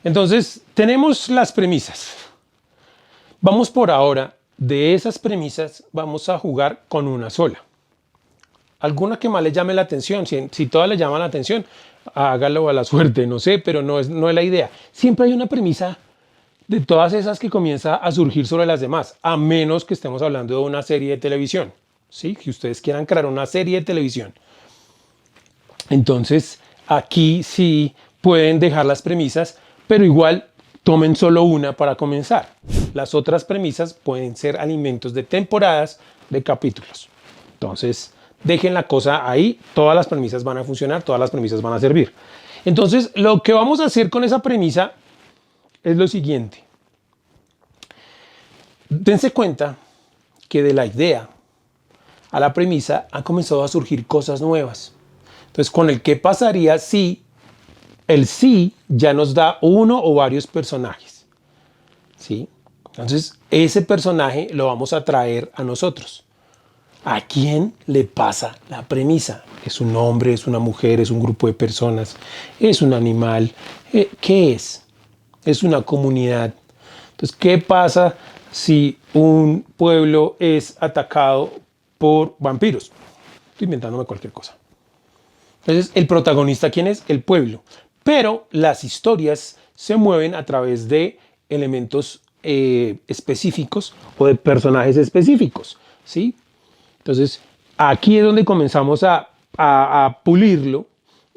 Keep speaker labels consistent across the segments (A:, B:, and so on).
A: Entonces, tenemos las premisas. Vamos por ahora, de esas premisas, vamos a jugar con una sola. Alguna que más le llame la atención, si todas le llaman la atención, hágalo a la suerte, no sé, pero no es la idea. Siempre hay una premisa de todas esas que comienza a surgir sobre las demás, a menos que estemos hablando de una serie de televisión, ¿sí? Que ustedes quieran crear una serie de televisión. Entonces, aquí sí pueden dejar las premisas, pero igual tomen solo una para comenzar. Las otras premisas pueden ser alimentos de temporadas, de capítulos. Entonces, dejen la cosa ahí, todas las premisas van a funcionar, todas las premisas van a servir. Entonces, lo que vamos a hacer con esa premisa es lo siguiente. Dense cuenta que de la idea a la premisa han comenzado a surgir cosas nuevas. Entonces, con el qué pasaría si el sí ya nos da uno o varios personajes. ¿Sí? Entonces, ese personaje lo vamos a traer a nosotros. ¿A quién le pasa la premisa? ¿Es un hombre, es una mujer, es un grupo de personas, es un animal? ¿Qué es? Es una comunidad. Entonces, ¿qué pasa si un pueblo es atacado por vampiros? Estoy inventándome cualquier cosa. Entonces, ¿el protagonista quién es? El pueblo. Pero las historias se mueven a través de elementos específicos o de personajes específicos, ¿sí? Entonces, aquí es donde comenzamos a pulirlo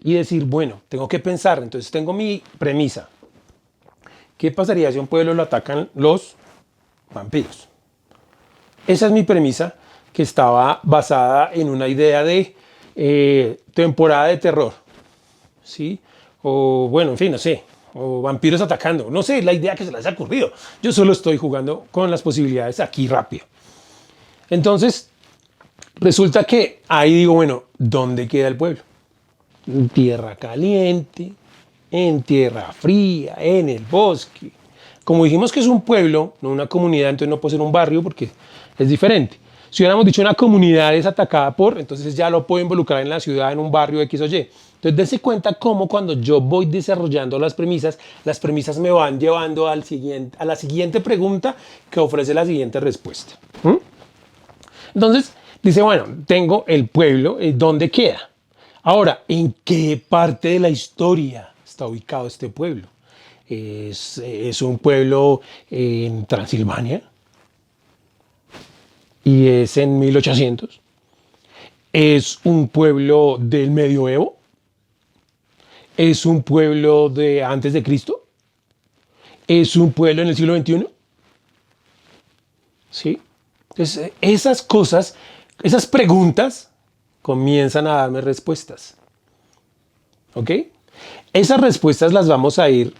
A: y decir, bueno, tengo que pensar. Entonces, tengo mi premisa. ¿Qué pasaría si a un pueblo lo atacan los vampiros? Esa es mi premisa, que estaba basada en una idea de temporada de terror, ¿sí? O bueno, en fin, no sé, o vampiros atacando, no sé, la idea que se les ha ocurrido. Yo solo estoy jugando con las posibilidades aquí rápido. Entonces, resulta que ahí digo, bueno, ¿dónde queda el pueblo? En tierra caliente, en tierra fría, en el bosque. Como dijimos que es un pueblo, no una comunidad, entonces no puede ser un barrio porque es diferente. Si hubiéramos dicho una comunidad es atacada por, entonces ya lo puedo involucrar en la ciudad, en un barrio X o Y. Entonces dense cuenta cómo cuando yo voy desarrollando las premisas me van llevando a la siguiente pregunta que ofrece la siguiente respuesta. Entonces dice, bueno, tengo el pueblo, ¿dónde queda? Ahora, ¿en qué parte de la historia está ubicado este pueblo? ¿Es un pueblo en Transilvania? ¿Y es en 1800? ¿Es un pueblo del medioevo? ¿Es un pueblo de antes de Cristo? ¿Es un pueblo en el siglo XXI? ¿Sí? Entonces, esas cosas, esas preguntas comienzan a darme respuestas. ¿Ok? Esas respuestas las vamos a ir,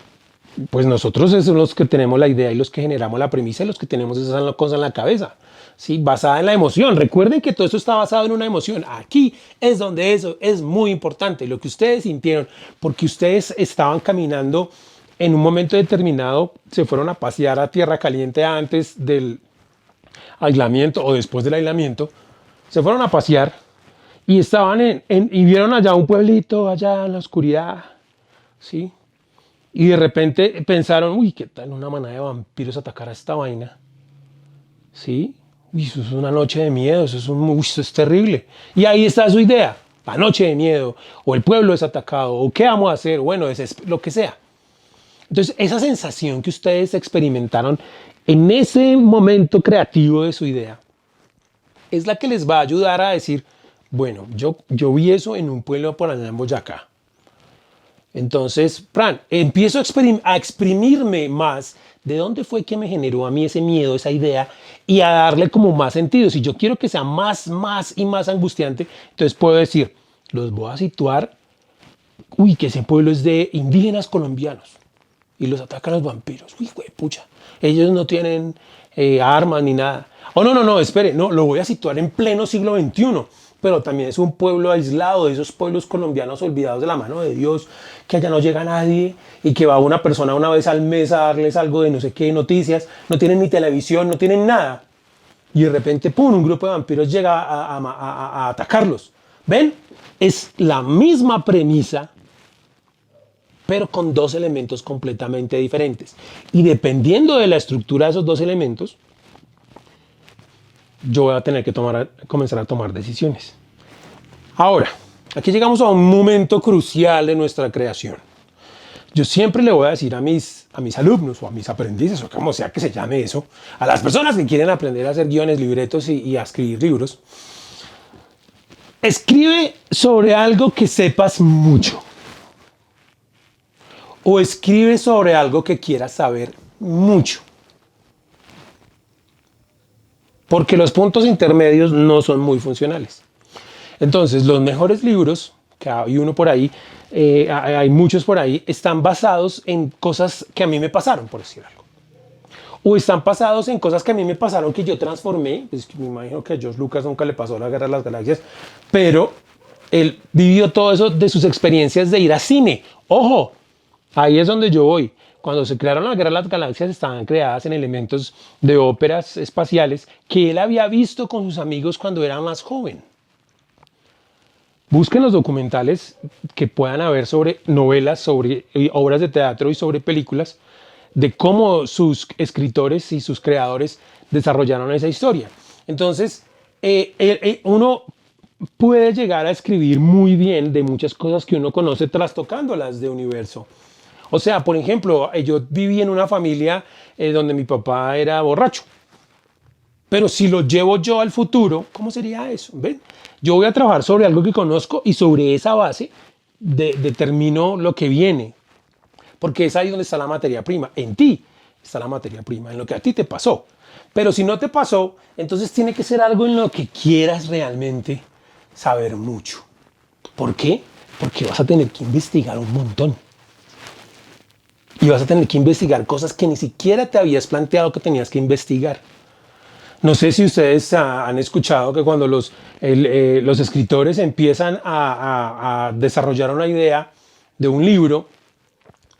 A: pues nosotros somos los que tenemos la idea y los que generamos la premisa y los que tenemos esa cosa en la cabeza, ¿sí? Basada en la emoción. Recuerden que todo esto está basado en una emoción. Aquí es donde eso es muy importante, lo que ustedes sintieron, porque ustedes estaban caminando en un momento determinado, se fueron a pasear a tierra caliente antes del aislamiento o después del aislamiento, se fueron a pasear y estaban y vieron allá un pueblito, allá en la oscuridad, ¿sí? Y de repente pensaron, uy, ¿qué tal una manada de vampiros atacar a esta vaina? ¿Sí? Uy, eso es una noche de miedo, eso es terrible. Y ahí está su idea, la noche de miedo, o el pueblo es atacado, o qué vamos a hacer, bueno, lo que sea. Entonces, esa sensación que ustedes experimentaron en ese momento creativo de su idea, es la que les va a ayudar a decir, bueno, yo vi eso en un pueblo por allá en Boyacá. Entonces, empiezo a exprimirme más de dónde fue que me generó a mí ese miedo, esa idea, y a darle como más sentido. Si yo quiero que sea más y más angustiante, entonces puedo decir, los voy a situar, que ese pueblo es de indígenas colombianos y los atacan los vampiros. Uy, güey, pucha, ellos no tienen armas ni nada. Oh, no, espere, no, lo voy a situar en pleno siglo XXI. Pero también es un pueblo aislado, de esos pueblos colombianos olvidados de la mano de Dios, que allá no llega nadie y que va una persona una vez al mes a darles algo de no sé qué noticias, no tienen ni televisión, no tienen nada. Y de repente, ¡pum!, un grupo de vampiros llega a atacarlos. ¿Ven? Es la misma premisa, pero con dos elementos completamente diferentes. Y dependiendo de la estructura de esos dos elementos, yo voy a tener que comenzar a tomar decisiones. Ahora, aquí llegamos a un momento crucial de nuestra creación. Yo siempre le voy a decir a mis alumnos o a mis aprendices, o como sea que se llame eso, a las personas que quieren aprender a hacer guiones, libretos y a escribir libros, escribe sobre algo que sepas mucho. O escribe sobre algo que quieras saber mucho. Porque los puntos intermedios no son muy funcionales. Entonces, los mejores libros, que hay uno por ahí, hay muchos por ahí, están basados en cosas que a mí me pasaron, por decir algo. O están basados en cosas que a mí me pasaron que yo transformé. Pues me imagino que a George Lucas nunca le pasó la Guerra de las Galaxias, pero él vivió todo eso de sus experiencias de ir a cine. ¡Ojo! Ahí es donde yo voy. Cuando se crearon la Guerra de las Galaxias estaban creadas en elementos de óperas espaciales que él había visto con sus amigos cuando era más joven. Busquen los documentales que puedan haber sobre novelas, sobre obras de teatro y sobre películas, de cómo sus escritores y sus creadores desarrollaron esa historia. Entonces, uno puede llegar a escribir muy bien de muchas cosas que uno conoce trastocándolas de universo. O sea, por ejemplo, yo viví en una familia donde mi papá era borracho. Pero si lo llevo yo al futuro, ¿cómo sería eso? ¿Ven? Yo voy a trabajar sobre algo que conozco y sobre esa base determino lo que viene. Porque es ahí donde está la materia prima. En ti está la materia prima, en lo que a ti te pasó. Pero si no te pasó, entonces tiene que ser algo en lo que quieras realmente saber mucho. ¿Por qué? Porque vas a tener que investigar un montón. Y vas a tener que investigar cosas que ni siquiera te habías planteado que tenías que investigar. No sé si ustedes han escuchado que cuando los escritores empiezan a desarrollar una idea de un libro,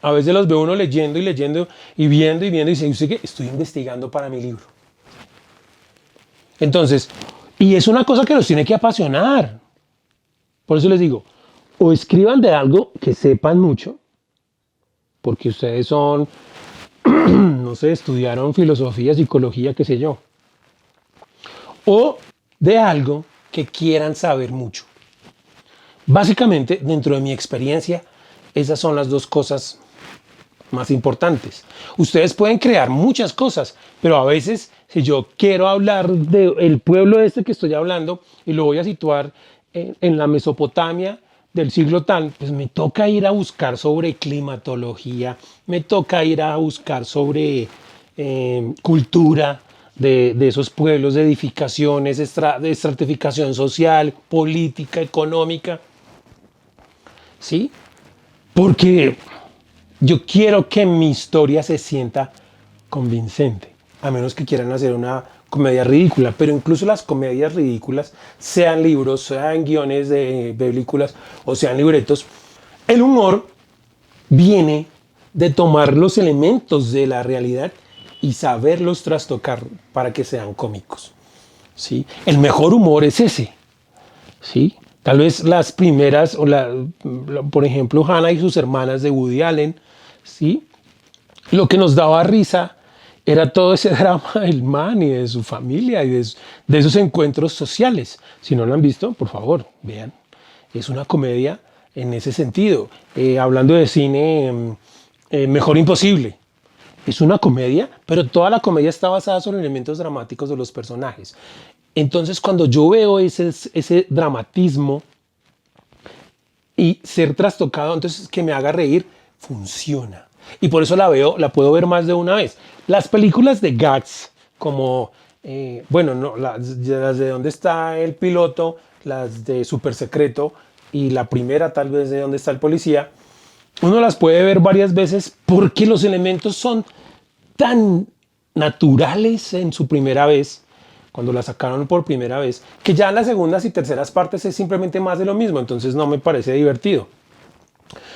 A: a veces los ve uno leyendo y leyendo y viendo y dice, ¿usted qué? Estoy investigando para mi libro. Entonces, y es una cosa que los tiene que apasionar. Por eso les digo, o escriban de algo que sepan mucho, porque ustedes son, no sé, estudiaron filosofía, psicología, qué sé yo. O de algo que quieran saber mucho. Básicamente, dentro de mi experiencia, esas son las dos cosas más importantes. Ustedes pueden crear muchas cosas, pero a veces, si yo quiero hablar del pueblo este que estoy hablando y lo voy a situar en la Mesopotamia del siglo tal, pues me toca ir a buscar sobre climatología, me toca ir a buscar sobre cultura de esos pueblos, de edificaciones, de estratificación social, política, económica. ¿Sí? Porque yo quiero que mi historia se sienta convincente, a menos que quieran hacer una comedia ridícula, pero incluso las comedias ridículas, sean libros, sean guiones de películas o sean libretos, el humor viene de tomar los elementos de la realidad y saberlos trastocar para que sean cómicos. ¿Sí? El mejor humor es ese. ¿Sí? Tal vez las primeras, por ejemplo, Hannah y sus hermanas de Woody Allen, ¿sí? Lo que nos daba risa era todo ese drama del man y de su familia y de esos encuentros sociales. Si no lo han visto, por favor, vean. Es una comedia en ese sentido. Hablando de cine, Mejor Imposible. Es una comedia, pero toda la comedia está basada sobre elementos dramáticos de los personajes. Entonces, cuando yo veo ese dramatismo y ser trastocado, entonces que me haga reír, funciona. Y por eso la puedo ver más de una vez. Las películas de gags, como, bueno, no, las de Dónde está el piloto, las de Súper Secreto y la primera tal vez de Dónde está el policía, uno las puede ver varias veces porque los elementos son tan naturales en su primera vez, cuando la sacaron por primera vez, que ya en las segundas y terceras partes es simplemente más de lo mismo, entonces no me parece divertido.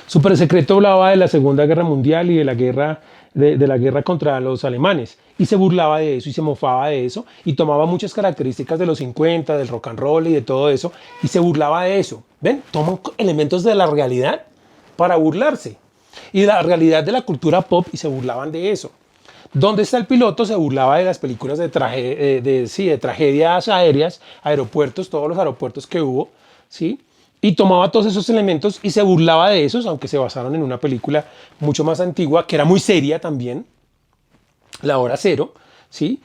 A: Súper Secreto hablaba de la Segunda Guerra Mundial y de la guerra contra los alemanes, y se burlaba de eso y se mofaba de eso, y tomaba muchas características de los 50, del rock and roll y de todo eso, y se burlaba de eso. ¿Ven? Toman elementos de la realidad para burlarse. Y la realidad de la cultura pop, y se burlaban de eso. ¿Dónde está el piloto? Se burlaba de las películas de tragedias aéreas, aeropuertos, todos los aeropuertos que hubo, ¿sí? Y tomaba todos esos elementos y se burlaba de esos, aunque se basaron en una película mucho más antigua, que era muy seria también, La Hora Cero, ¿sí?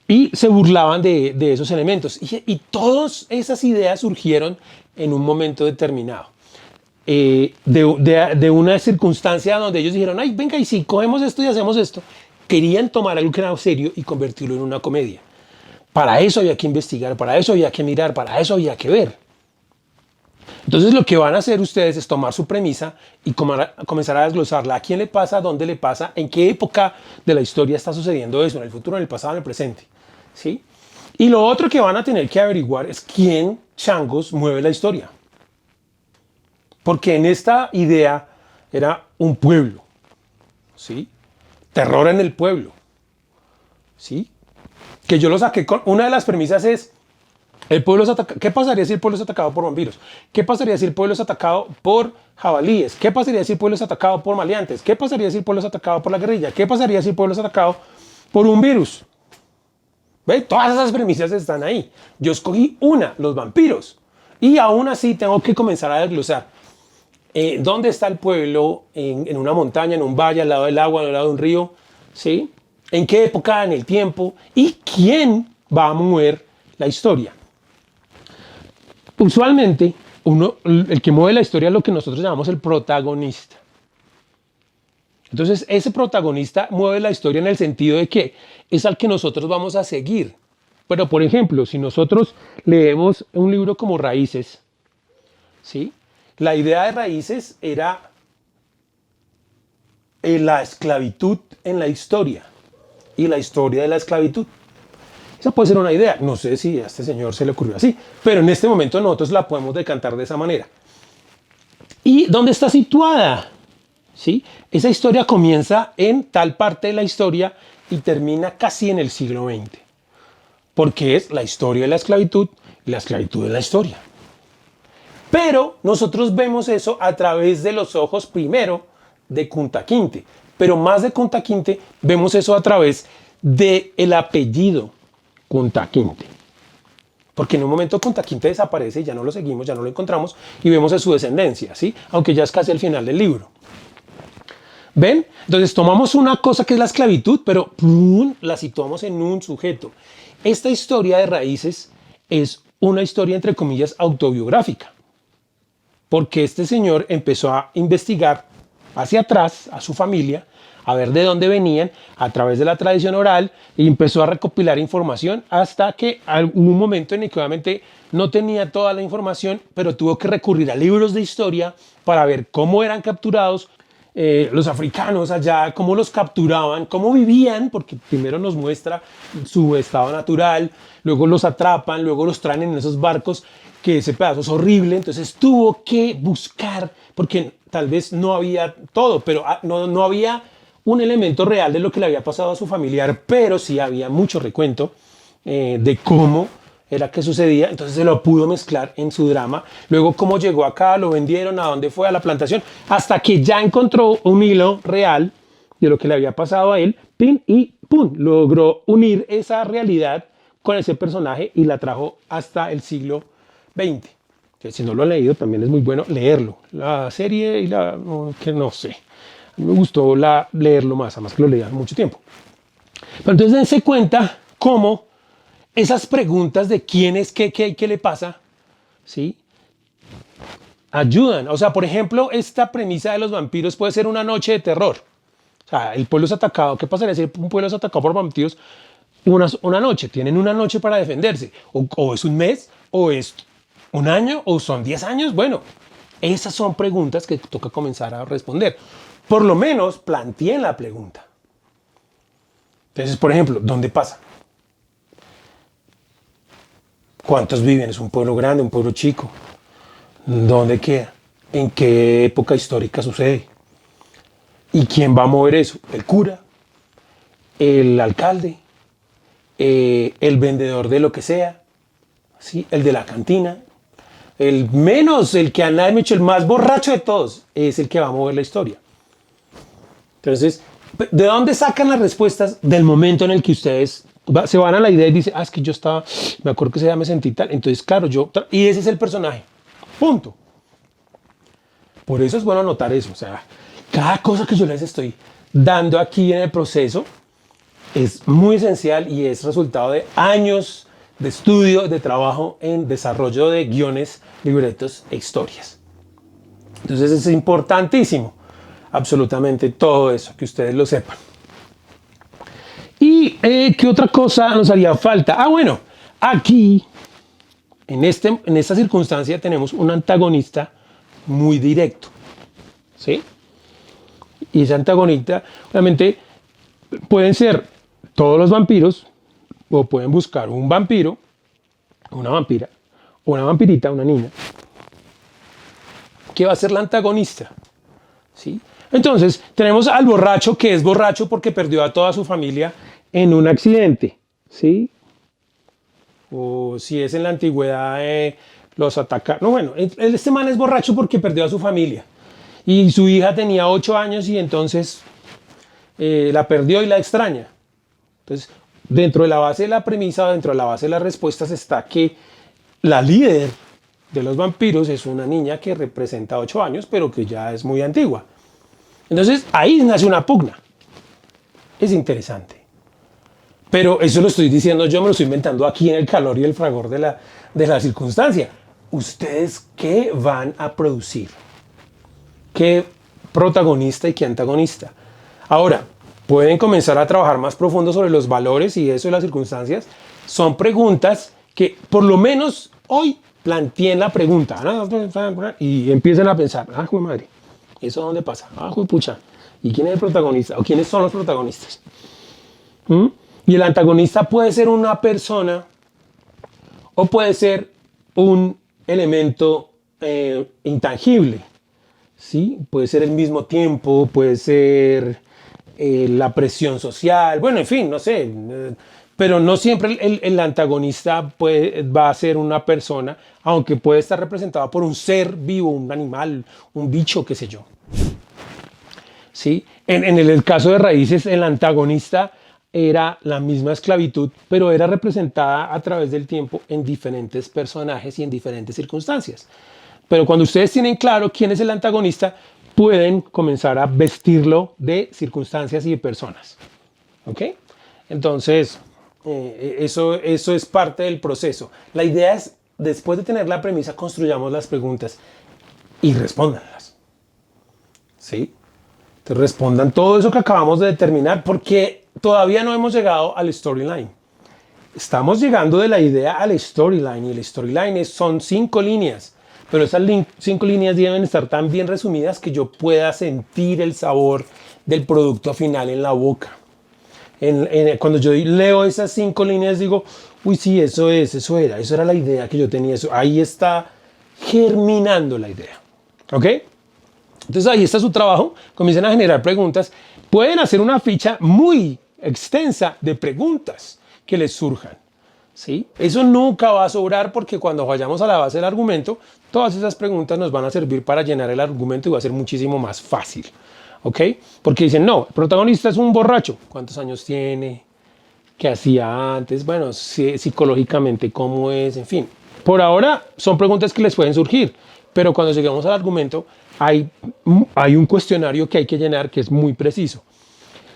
A: Y se burlaban de esos elementos. Y todas esas ideas surgieron en un momento determinado. De una circunstancia donde ellos dijeron, ay, venga, y si cogemos esto y hacemos esto, querían tomar algo que era serio y convertirlo en una comedia. Para eso había que investigar, para eso había que mirar, para eso había que ver. Entonces lo que van a hacer ustedes es tomar su premisa y comenzar a desglosarla. ¿A quién le pasa? ¿Dónde le pasa? ¿En qué época de la historia está sucediendo eso? ¿En el futuro, en el pasado, en el presente? ¿Sí? Y lo otro que van a tener que averiguar es quién changos mueve la historia. Porque en esta idea era un pueblo, ¿sí? Terror en el pueblo, ¿sí? Que yo lo saqué con una de las premisas es el pueblo es ¿qué pasaría si el pueblo es atacado por vampiros? ¿Qué pasaría si el pueblo es atacado por jabalíes? ¿Qué pasaría si el pueblo es atacado por maleantes? ¿Qué pasaría si el pueblo es atacado por la guerrilla? ¿Qué pasaría si el pueblo es atacado por un virus? ¿Ve? Todas esas premisas están ahí. Yo escogí una, los vampiros. Y aún así tengo que comenzar a desglosar. ¿Dónde está el pueblo? En una montaña, en un valle, al lado del agua, al lado de un río. ¿Sí? ¿En qué época, en el tiempo? ¿Y quién va a mover la historia? Usualmente, el que mueve la historia es lo que nosotros llamamos el protagonista. Entonces, ese protagonista mueve la historia en el sentido de que es al que nosotros vamos a seguir. Pero, por ejemplo, si nosotros leemos un libro como Raíces, ¿sí? La idea de Raíces era la esclavitud en la historia y la historia de la esclavitud. Esa puede ser una idea. No sé si a este señor se le ocurrió así, pero en este momento nosotros la podemos decantar de esa manera. ¿Y dónde está situada? ¿Sí? Esa historia comienza en tal parte de la historia y termina casi en el siglo XX, porque es la historia de la esclavitud y la esclavitud de la historia. Pero nosotros vemos eso a través de los ojos primero de Kunta Kinte, pero más de Kunta Kinte vemos eso a través del apellido Kunta Kinte. Porque en un momento Kunta Kinte desaparece, ya no lo seguimos, ya no lo encontramos y vemos a su descendencia, ¿sí? Aunque ya es casi al final del libro. ¿Ven? Entonces tomamos una cosa que es la esclavitud, pero ¡pum!, la situamos en un sujeto. Esta historia de Raíces es una historia, entre comillas, autobiográfica. Porque este señor empezó a investigar hacia atrás a su familia, a ver de dónde venían a través de la tradición oral y empezó a recopilar información hasta que hubo un momento en el que obviamente no tenía toda la información, pero tuvo que recurrir a libros de historia para ver cómo eran capturados los africanos allá, cómo los capturaban, cómo vivían, porque primero nos muestra su estado natural, luego los atrapan, luego los traen en esos barcos, que ese pedazo es horrible, entonces tuvo que buscar, porque tal vez no había todo, pero no había un elemento real de lo que le había pasado a su familiar, pero sí había mucho recuento de cómo era que sucedía, entonces se lo pudo mezclar en su drama. Luego cómo llegó acá, lo vendieron, a dónde fue, a la plantación, hasta que ya encontró un hilo real de lo que le había pasado a él, pin, y pum, logró unir esa realidad con ese personaje y la trajo hasta el siglo XX. Que si no lo han leído, también es muy bueno leerlo. La serie y que no sé. A mí me gustó leerlo más, además que lo leía mucho tiempo. Pero entonces dense cuenta cómo esas preguntas de quién es, qué le pasa, ¿sí? Ayudan. O sea, por ejemplo, esta premisa de los vampiros puede ser una noche de terror. O sea, el pueblo es atacado. ¿Qué pasaría si un pueblo es atacado por vampiros una noche? Tienen una noche para defenderse. O es un mes, o es un año, o son 10 años. Bueno, esas son preguntas que toca comenzar a responder. Por lo menos planteen la pregunta. Entonces, por ejemplo, ¿dónde pasa? ¿Cuántos viven? ¿Es un pueblo grande, un pueblo chico? ¿Dónde queda? ¿En qué época histórica sucede? ¿Y quién va a mover eso? ¿El cura? ¿El alcalde? ¿El vendedor de lo que sea? ¿Sí? ¿El de la cantina? El que a nadie me ha hecho, el más borracho de todos, es el que va a mover la historia. Entonces, ¿de dónde sacan las respuestas? Del momento en el que ustedes se van a la idea y dicen, es que yo estaba, me acuerdo que ese día me sentí tal. Entonces, claro, y ese es el personaje. Punto. Por eso es bueno anotar eso. O sea, cada cosa que yo les estoy dando aquí en el proceso es muy esencial y es resultado de años de estudio, de trabajo en desarrollo de guiones, libretos e historias. Entonces es importantísimo, absolutamente todo eso, que ustedes lo sepan. ¿Y qué otra cosa nos haría falta? Bueno, aquí, en esta circunstancia, tenemos un antagonista muy directo, ¿sí? Y ese antagonista, obviamente, pueden ser todos los vampiros, o pueden buscar un vampiro, una vampira, o una vampirita, una niña, que va a ser la antagonista, ¿sí? Entonces, tenemos al borracho, que es borracho porque perdió a toda su familia en un accidente, ¿sí? O si es en la antigüedad, los atacaron. No, bueno, este man es borracho porque perdió a su familia. Y su hija tenía 8 años y entonces la perdió y la extraña. Entonces, dentro de la base de la premisa, dentro de la base de las respuestas está que la líder de los vampiros es una niña que representa 8 años, pero que ya es muy antigua. Entonces, ahí nace una pugna. Es interesante. Pero eso lo estoy diciendo yo, me lo estoy inventando aquí en el calor y el fragor de la circunstancia. ¿Ustedes qué van a producir? ¿Qué protagonista y qué antagonista? Ahora, pueden comenzar a trabajar más profundo sobre los valores y eso de las circunstancias. Son preguntas que por lo menos hoy planteen la pregunta y empiecen a pensar, joder madre, ¿eso dónde pasa? Joder pucha, ¿y quién es el protagonista? ¿O quiénes son los protagonistas? Y el antagonista puede ser una persona o puede ser un elemento intangible, ¿sí? Puede ser el mismo tiempo, puede ser la presión social, bueno, en fin, no sé. Pero no siempre el antagonista va a ser una persona, aunque puede estar representado por un ser vivo, un animal, un bicho, qué sé yo. ¿Sí? En el caso de Raíces, el antagonista era la misma esclavitud, pero era representada a través del tiempo en diferentes personajes y en diferentes circunstancias. Pero cuando ustedes tienen claro quién es el antagonista, pueden comenzar a vestirlo de circunstancias y de personas. ¿Ok? Entonces, eso es parte del proceso. La idea es, después de tener la premisa, construyamos las preguntas y respóndanlas. ¿Sí? Entonces, respondan todo eso que acabamos de determinar, porque todavía no hemos llegado al storyline. Estamos llegando de la idea al storyline, y el storyline son 5 líneas, pero esas 5 líneas deben estar tan bien resumidas que yo pueda sentir el sabor del producto final en la boca. Cuando yo leo esas 5 líneas digo, uy, sí, eso era la idea que yo tenía, ahí está germinando la idea. ¿Ok? Entonces ahí está su trabajo, comiencen a generar preguntas, pueden hacer una ficha muy extensa de preguntas que les surjan, ¿sí? Eso nunca va a sobrar porque cuando vayamos a la base del argumento, todas esas preguntas nos van a servir para llenar el argumento y va a ser muchísimo más fácil, ¿ok? Porque dicen, no, el protagonista es un borracho, ¿cuántos años tiene? ¿Qué hacía antes? Bueno, psicológicamente, ¿cómo es? En fin, por ahora son preguntas que les pueden surgir, pero cuando lleguemos al argumento hay un cuestionario que hay que llenar que es muy preciso.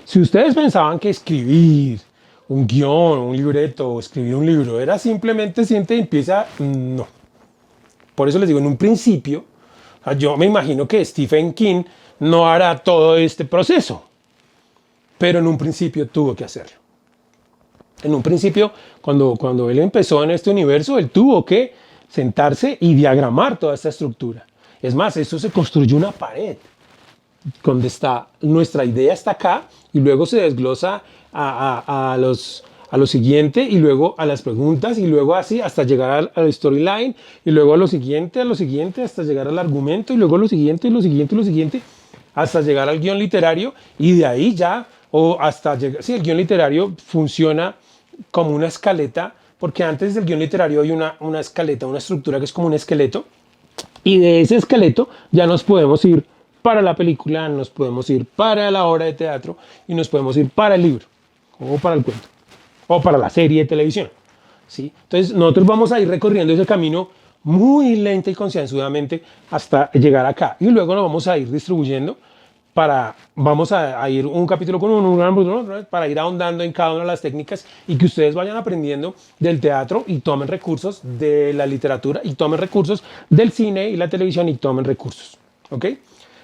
A: Si ustedes pensaban que escribir un guión, un libreto o escribir un libro era simplemente siente y empieza, no. Por eso les digo, en un principio, yo me imagino que Stephen King no hará todo este proceso, pero en un principio tuvo que hacerlo. En un principio, cuando él empezó en este universo, él tuvo que sentarse y diagramar toda esta estructura. Es más, esto se construye una pared donde está nuestra idea está acá y luego se desglosa a lo siguiente y luego a las preguntas y luego así hasta llegar al storyline y luego a lo siguiente hasta llegar al argumento y luego a lo siguiente y lo siguiente y lo siguiente hasta llegar al guión literario y de ahí ya o hasta llegar, sí, el guión literario funciona como una escaleta porque antes del guión literario hay una escaleta, una estructura que es como un esqueleto y de ese esqueleto ya nos podemos ir para la película, nos podemos ir para la obra de teatro y nos podemos ir para el libro o para el cuento o para la serie de televisión. ¿Sí? Entonces nosotros vamos a ir recorriendo ese camino muy lenta y concienzudamente hasta llegar acá y luego nos vamos a ir distribuyendo vamos a ir un capítulo con uno, para ir ahondando en cada una de las técnicas y que ustedes vayan aprendiendo del teatro y tomen recursos de la literatura y tomen recursos del cine y la televisión y tomen recursos. ¿Ok?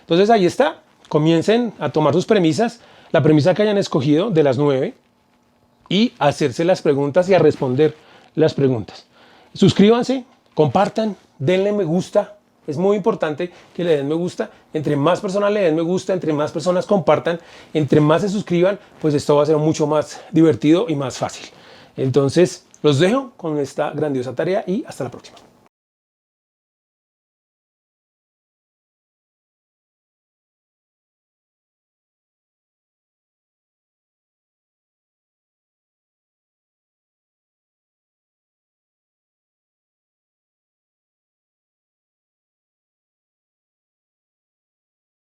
A: Entonces ahí está, comiencen a tomar sus premisas, la premisa que hayan escogido de las 9 y a hacerse las preguntas y a responder las preguntas. Suscríbanse, compartan, denle me gusta. Es muy importante que le den me gusta. Entre más personas le den me gusta, entre más personas compartan, entre más se suscriban, pues esto va a ser mucho más divertido y más fácil. Entonces, los dejo con esta grandiosa tarea y hasta la próxima.